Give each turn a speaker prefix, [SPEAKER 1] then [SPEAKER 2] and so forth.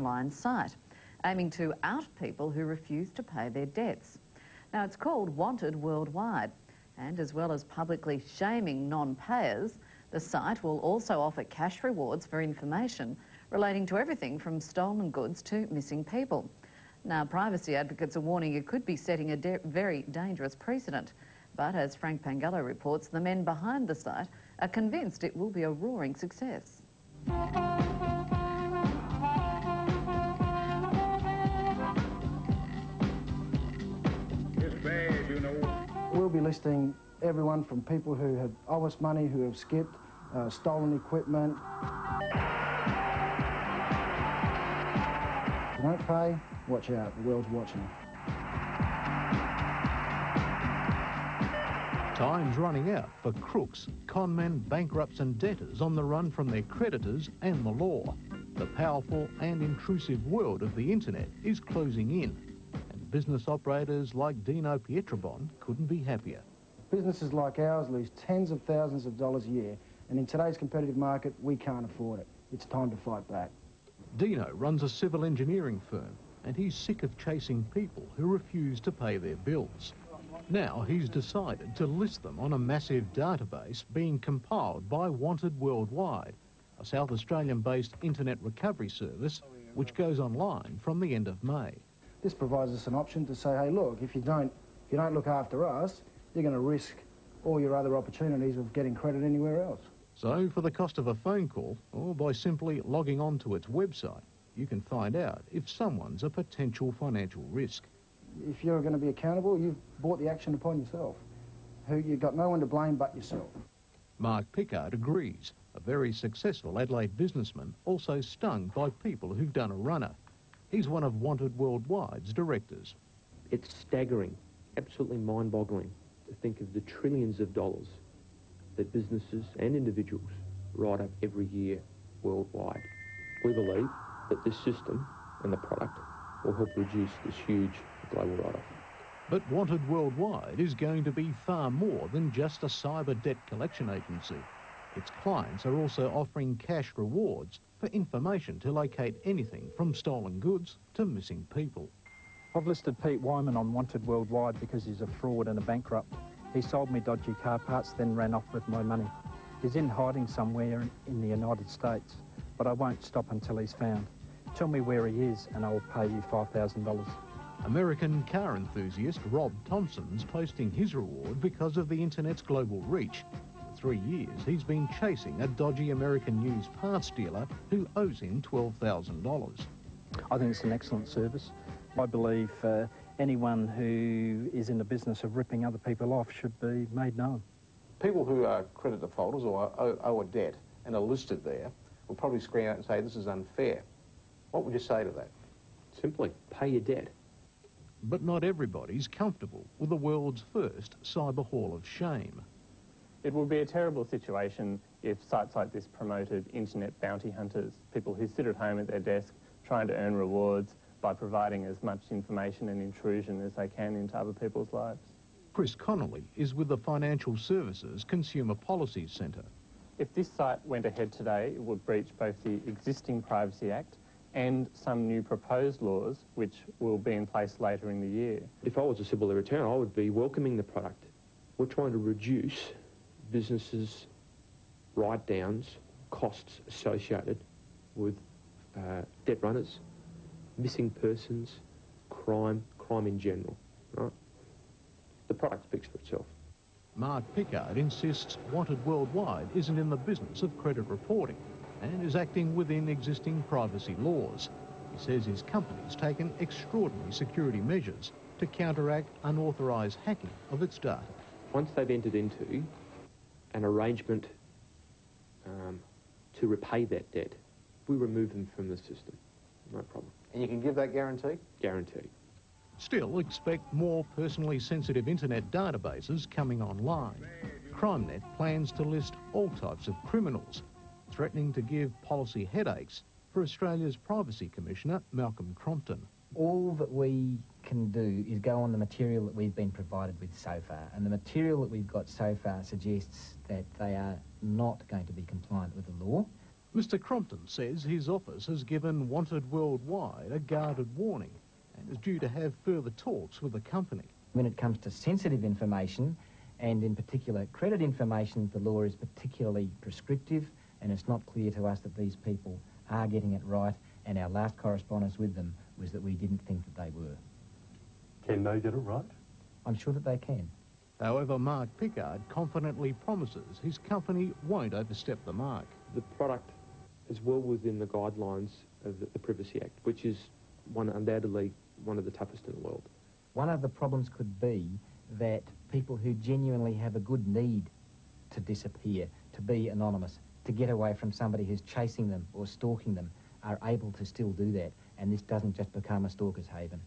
[SPEAKER 1] online site, aiming to out people who refuse to pay their debts. Now, it's called Wanted Worldwide, and as well as publicly shaming non-payers, the site will also offer cash rewards for information relating to everything from stolen goods to missing people. Now, privacy advocates are warning it could be setting a very dangerous precedent. But as Frank Pangallo reports, the men behind the site are convinced it will be a roaring success.
[SPEAKER 2] We'll be listing everyone from people who have owe us money, who have skipped, stolen equipment. If you don't pay, watch out, the world's watching.
[SPEAKER 3] Time's running out for crooks, conmen, bankrupts and debtors on the run from their creditors and the law. The powerful and intrusive world of the internet is closing in, and business operators like Dino Pietrobon couldn't be happier.
[SPEAKER 2] Businesses like ours lose tens of thousands of dollars a year, and in today's competitive market, we can't afford it. It's time to fight back.
[SPEAKER 3] Dino runs a civil engineering firm, and he's sick of chasing people who refuse to pay their bills. Now he's decided to list them on a massive database being compiled by Wanted Worldwide, a South Australian-based internet recovery service which goes online from the end of May.
[SPEAKER 2] This provides us an option to say, hey, look, if you don't look after us, you're going to risk all your other opportunities of getting credit anywhere else.
[SPEAKER 3] So for the cost of a phone call, or by simply logging on to its website, you can find out if someone's a potential financial risk.
[SPEAKER 2] If you're going to be accountable, you've brought the action upon yourself. You've got no one to blame but yourself.
[SPEAKER 3] Mark Pickard agrees. A very successful Adelaide businessman, also stung by people who've done a runner. He's one of Wanted Worldwide's directors.
[SPEAKER 4] It's staggering, absolutely mind-boggling to think of the trillions of dollars that businesses and individuals write up every year worldwide. We believe that this system and the product will help reduce this huge global write-off.
[SPEAKER 3] But Wanted Worldwide is going to be far more than just a cyber debt collection agency. Its clients are also offering cash rewards for information to locate anything from stolen goods to missing people.
[SPEAKER 5] I've listed Pete Wyman on Wanted Worldwide because he's a fraud and a bankrupt. He sold me dodgy car parts, then ran off with my money. He's in hiding somewhere in the United States, but I won't stop until he's found. Tell me where he is and I'll pay you $5,000.
[SPEAKER 3] American car enthusiast Rob Thompson's posting his reward because of the internet's global reach. For 3 years, he's been chasing a dodgy American used parts dealer who owes him $12,000.
[SPEAKER 5] I think it's an excellent service. I believe anyone who is in the business of ripping other people off should be made known.
[SPEAKER 6] People who are credit defaulters or owe a debt and are listed there will probably scream out and say this is unfair. What would you say to that?
[SPEAKER 4] Simply, pay your debt.
[SPEAKER 3] But not everybody's comfortable with the world's first cyber hall of shame.
[SPEAKER 7] It would be a terrible situation if sites like this promoted internet bounty hunters, people who sit at home at their desk trying to earn rewards by providing as much information and intrusion as they can into other people's lives.
[SPEAKER 3] Chris Connolly is with the Financial Services Consumer Policies Centre.
[SPEAKER 7] If this site went ahead today, it would breach both the existing Privacy Act and some new proposed laws which will be in place later in the year.
[SPEAKER 4] If I was a civil libertarian, I would be welcoming the product. We're trying to reduce businesses' write-downs, costs associated with debt runners, missing persons, crime in general, right? The product speaks for itself.
[SPEAKER 3] Mark Pickard insists Wanted Worldwide isn't in the business of credit reporting and is acting within existing privacy laws. He says his company's taken extraordinary security measures to counteract unauthorised hacking of its data.
[SPEAKER 4] Once they've entered into an arrangement to repay that debt, we remove them from the system. No problem.
[SPEAKER 6] And you can give that guarantee?
[SPEAKER 4] Guaranteed.
[SPEAKER 3] Still, expect more personally sensitive internet databases coming online. CrimeNet plans to list all types of criminals, threatening to give policy headaches for Australia's Privacy Commissioner, Malcolm Crompton.
[SPEAKER 8] All that we can do is go on the material that we've been provided with so far, and the material that we've got so far suggests that they are not going to be compliant with the law.
[SPEAKER 3] Mr Crompton says his office has given Wanted Worldwide a guarded warning and is due to have further talks with the company.
[SPEAKER 8] When it comes to sensitive information, and in particular credit information, the law is particularly prescriptive, and it's not clear to us that these people are getting it right, and our last correspondence with them was that we didn't think that they were.
[SPEAKER 9] Can they get it right?
[SPEAKER 8] I'm sure that they can.
[SPEAKER 3] However, Mark Pickard confidently promises his company won't overstep the mark.
[SPEAKER 4] The product is well within the guidelines of the Privacy Act, which is undoubtedly one of the toughest in the world.
[SPEAKER 8] One of the problems could be that people who genuinely have a good need to disappear, to be anonymous, to get away from somebody who's chasing them or stalking them, are able to still do that, and this doesn't just become a stalker's haven.